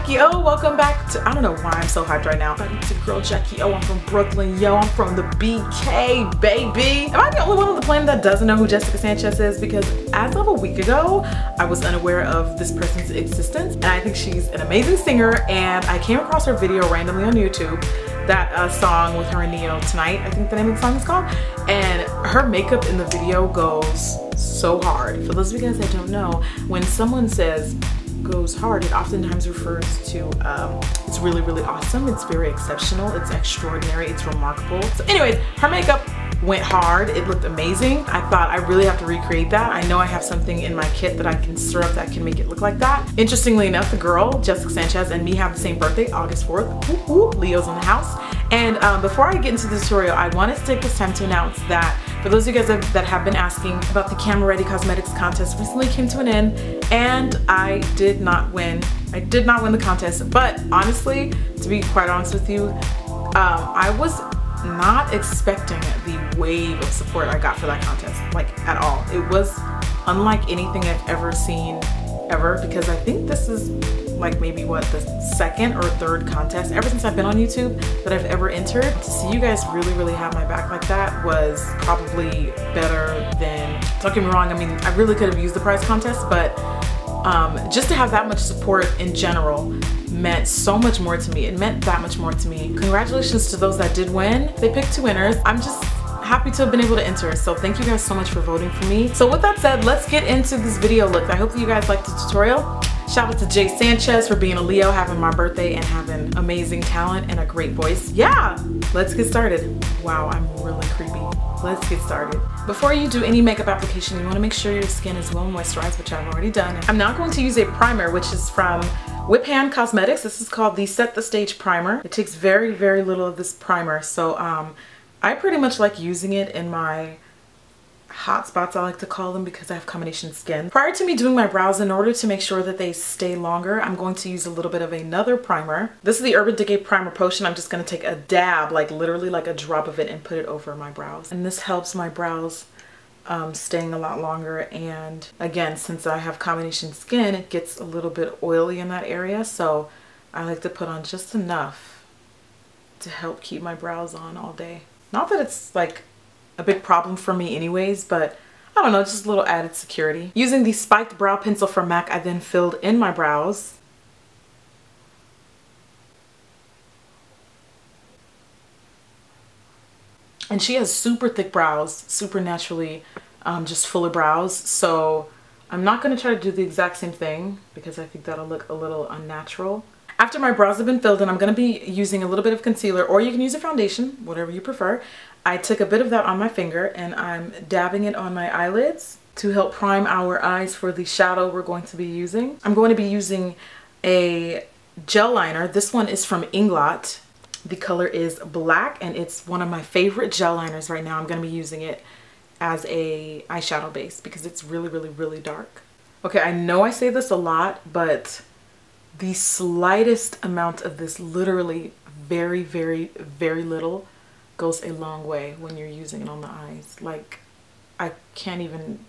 Jackie O. Welcome back to, I don't know why I'm so hyped right now. It's your girl Jackie O. I'm from Brooklyn, yo. I'm from the BK, baby. Am I the only one on the planet that doesn't know who Jessica Sanchez is? Because as of a week ago, I was unaware of this person's existence, and I think she's an amazing singer, and I came across her video randomly on YouTube. That song with her and Neo, Tonight, I think the name of the song is called. And her makeup in the video goes so hard. For those of you guys that don't know, when someone says goes hard, it oftentimes refers to it's really, really awesome, it's very exceptional, it's extraordinary, it's remarkable. So anyways, her makeup went hard. It looked amazing. I thought I really have to recreate that. I know I have something in my kit that I can stir up that can make it look like that. Interestingly enough, the girl, Jessica Sanchez, and me have the same birthday, August 4th. Whoop, whoop, Leo's in the house. And before I get into the tutorial, I want to take this time to announce that for those of you guys that have been asking about the Camera Ready Cosmetics contest, recently came to an end, and I did not win. I did not win the contest, but honestly, to be quite honest with you, I was not expecting the wave of support I got for that contest, like at all. It was unlike anything I've ever seen ever, because I think this is like maybe what, the second or third contest ever since I've been on YouTube that I've ever entered. To see you guys really have my back like that was probably better than, don't get me wrong, I mean, I really could have used the prize contest, but just to have that much support in general meant so much more to me. It meant that much more to me. Congratulations to those that did win. They picked 2 winners. I'm just happy to have been able to enter, so thank you guys so much for voting for me. So with that said, let's get into this video look. I hope that you guys liked the tutorial. Shout out to Jay Sanchez for being a Leo, having my birthday, and having amazing talent and a great voice. Yeah, let's get started. Wow, I'm really creepy. Let's get started. Before you do any makeup application, you want to make sure your skin is well moisturized, which I've already done. I'm now going to use a primer, which is from Whip Hand Cosmetics. This is called the Set the Stage Primer. It takes very little of this primer, so I pretty much like using it in my hot spots, I like to call them, because I have combination skin. Prior to me doing my brows, in order to make sure that they stay longer, I'm going to use a little bit of another primer. This is the Urban Decay Primer Potion. I'm just going to take a dab, like literally like a drop of it, and put it over my brows. And this helps my brows staying a lot longer. And again, since I have combination skin, it gets a little bit oily in that area, so I like to put on just enough to help keep my brows on all day. Not that it's like a big problem for me anyways, but I don't know, just a little added security. Using the spiked brow pencil from MAC, I then filled in my brows. And she has super thick brows, super naturally just fuller brows, so I'm not going to try to do the exact same thing because I think that'll look a little unnatural. After my brows have been filled in, I'm going to be using a little bit of concealer, or you can use a foundation, whatever you prefer. I took a bit of that on my finger and I'm dabbing it on my eyelids to help prime our eyes for the shadow we're going to be using. I'm going to be using a gel liner. This one is from Blot. The color is black, and it's one of my favorite gel liners right now. I'm going to be using it as a eyeshadow base because it's really dark. Okay, I know I say this a lot, but the slightest amount of this, literally very little, goes a long way when you're using it on the eyes. Like, I can't even,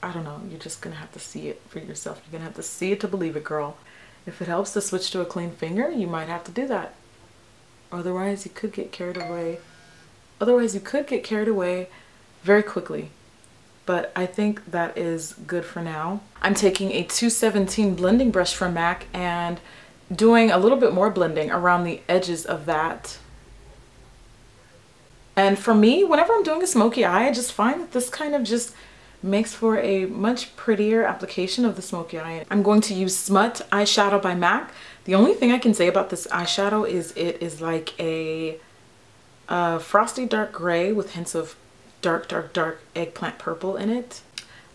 I don't know, you're just gonna have to see it for yourself. You're gonna have to see it to believe it, girl. If it helps to switch to a clean finger, you might have to do that. Otherwise, you could get carried away. Otherwise, you could get carried away very quickly. But I think that is good for now. I'm taking a 217 blending brush from MAC and doing a little bit more blending around the edges of that. And for me, whenever I'm doing a smoky eye, I just find that this kind of just makes for a much prettier application of the smoky eye. I'm going to use Smut eyeshadow by MAC. The only thing I can say about this eyeshadow is it is like a frosty dark gray with hints of dark eggplant purple in it.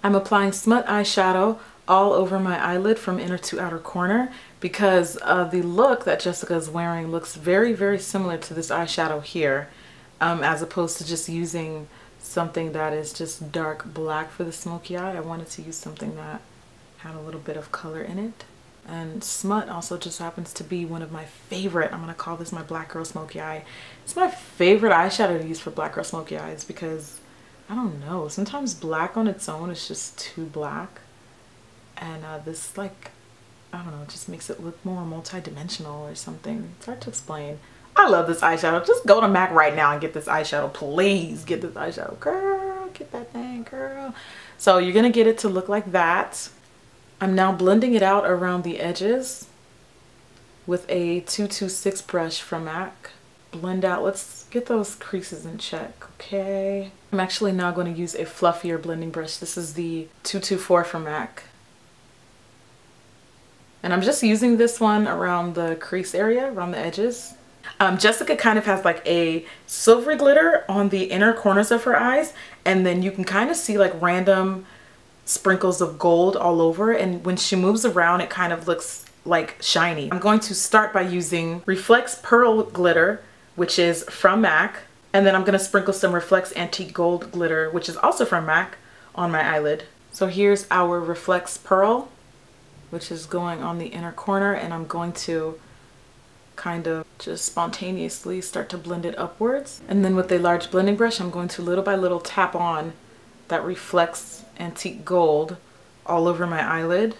I'm applying Smut eyeshadow all over my eyelid from inner to outer corner because the look that Jessica is wearing looks very similar to this eyeshadow here. As opposed to just using something that is just dark black for the smoky eye, I wanted to use something that had a little bit of color in it. And Smut also just happens to be one of my favorite, I'm going to call this my black girl smoky eye. It's my favorite eyeshadow to use for black girl smoky eyes because, I don't know, sometimes black on its own is just too black. And this like I don't know, it just makes it look more multi-dimensional or something. It's hard to explain. I love this eyeshadow. Just go to MAC right now and get this eyeshadow. Please get this eyeshadow. Girl, get that thing, girl. So you're gonna get it to look like that. I'm now blending it out around the edges with a 226 brush from MAC. Blend out, let's get those creases in check, okay? I'm actually now going to use a fluffier blending brush. This is the 224 from MAC. And I'm just using this one around the crease area, around the edges. Jessica kind of has like a silvery glitter on the inner corners of her eyes, and then you can kind of see like random sprinkles of gold all over, and when she moves around it kind of looks like shiny. I'm going to start by using Reflex Pearl Glitter, which is from MAC, and then I'm going to sprinkle some Reflex Antique Gold Glitter, which is also from MAC, on my eyelid. So here's our Reflex Pearl, which is going on the inner corner, and I'm going to kind of just spontaneously start to blend it upwards. And then with a large blending brush, I'm going to little by little tap on that Reflex Antique Gold all over my eyelid.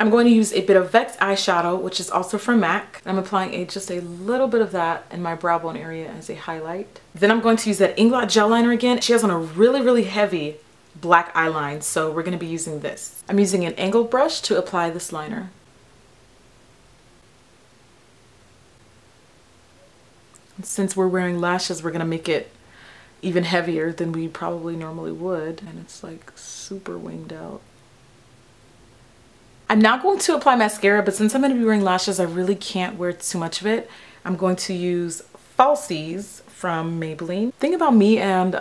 I'm going to use a bit of Vex eyeshadow, which is also from MAC. I'm applying just a little bit of that in my brow bone area as a highlight. Then I'm going to use that Inglot gel liner again. She has on a really, really heavy black eyeline, so we're going to be using this. I'm using an angled brush to apply this liner. And since we're wearing lashes, we're going to make it even heavier than we probably normally would, and it's like super winged out. I'm now going to apply mascara, but since I'm going to be wearing lashes, I really can't wear too much of it. I'm going to use Falsies from Maybelline. The thing about me and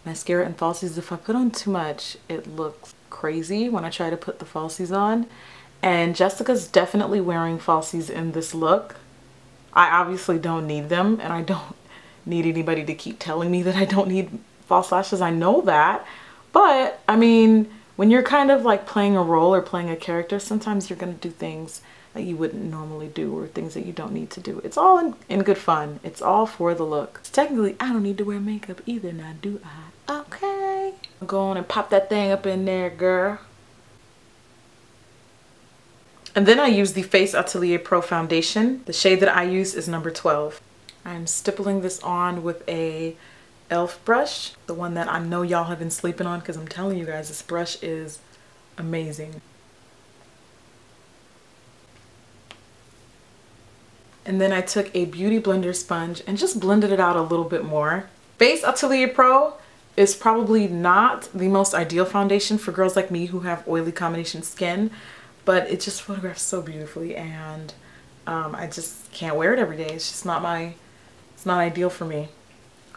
mascara and falsies, if I put on too much, it looks crazy when I try to put the falsies on. And Jessica's definitely wearing falsies in this look. I obviously don't need them, and I don't need anybody to keep telling me that I don't need false lashes. I know that, but I mean, when you're kind of like playing a role or playing a character, sometimes you're going to do things that you wouldn't normally do, or things that you don't need to do. It's all in good fun. It's all for the look. Technically, I don't need to wear makeup either, now do I? Okay. Go on and pop that thing up in there, girl. And then I use the Face Atelier Pro Foundation. The shade that I use is number 12. I'm stippling this on with a e.l.f. brush, the one that I know y'all have been sleeping on, because I'm telling you guys, this brush is amazing. And then I took a beauty blender sponge and just blended it out a little bit more. Face Atelier Pro is probably not the most ideal foundation for girls like me who have oily combination skin, but it just photographs so beautifully, and I just can't wear it every day. It's just not it's not ideal for me.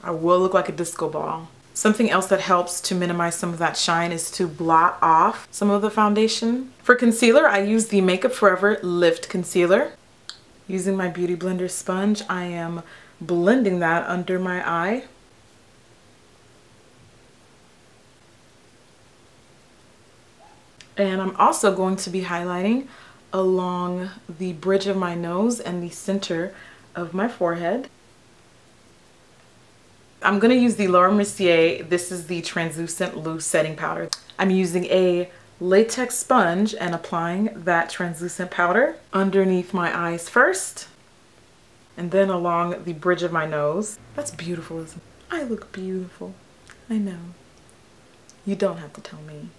I will look like a disco ball. Something else that helps to minimize some of that shine is to blot off some of the foundation. For concealer, I use the Makeup Forever Lift Concealer. Using my Beauty Blender sponge, I am blending that under my eye. And I'm also going to be highlighting along the bridge of my nose and the center of my forehead. I'm going to use the Laura Mercier. This is the Translucent Loose Setting Powder. I'm using a latex sponge and applying that translucent powder underneath my eyes first, and then along the bridge of my nose. That's beautiful, isn't it? I look beautiful. I know. You don't have to tell me.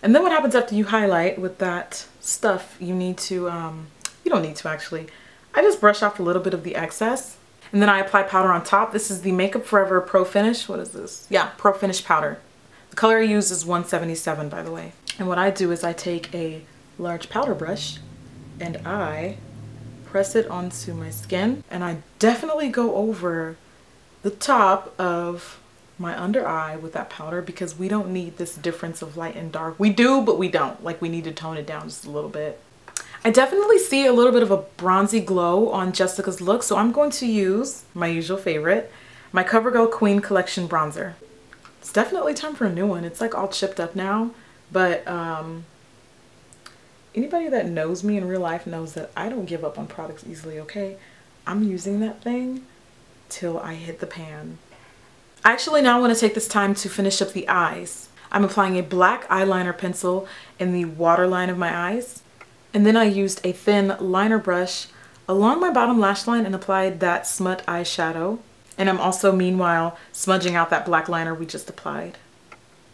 And then what happens after you highlight with that stuff, you need to, you don't need to actually. I just brush off a little bit of the excess. And then I apply powder on top. This is the Makeup Forever Pro Finish. What is this? Yeah, Pro Finish powder. The color I use is 177, by the way. And what I do is I take a large powder brush and I press it onto my skin. And I definitely go over the top of my under eye with that powder, because we don't need this difference of light and dark. We do, but we don't. Like, we need to tone it down just a little bit. I definitely see a little bit of a bronzy glow on Jessica's look, so I'm going to use my usual favorite, my CoverGirl Queen Collection Bronzer. It's definitely time for a new one. It's like all chipped up now, but anybody that knows me in real life knows that I don't give up on products easily, okay? I'm using that thing till I hit the pan. I actually now want to take this time to finish up the eyes. I'm applying a black eyeliner pencil in the waterline of my eyes. And then I used a thin liner brush along my bottom lash line and applied that smut eyeshadow. And I'm also meanwhile smudging out that black liner we just applied.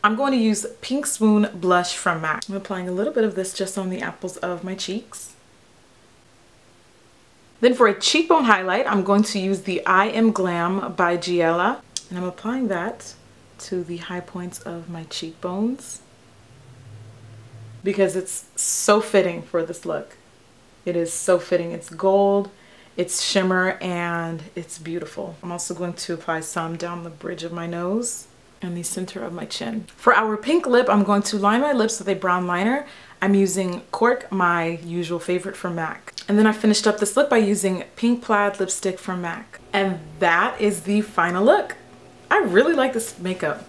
I'm going to use Pink Swoon blush from MAC. I'm applying a little bit of this just on the apples of my cheeks. Then for a cheekbone highlight, I'm going to use the I Am Glam by Giella. And I'm applying that to the high points of my cheekbones because it's so fitting for this look. It is so fitting. It's gold, it's shimmer, and it's beautiful. I'm also going to apply some down the bridge of my nose and the center of my chin. For our pink lip, I'm going to line my lips with a brown liner. I'm using Cork, my usual favorite from MAC. And then I finished up this look by using Pink Plaid lipstick from MAC. And that is the final look. I really like this makeup.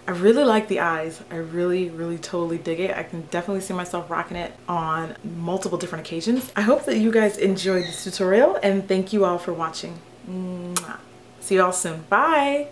I really like the eyes. I really totally dig it. I can definitely see myself rocking it on multiple different occasions. I hope that you guys enjoyed this tutorial and thank you all for watching. Mwah. See you all soon. Bye.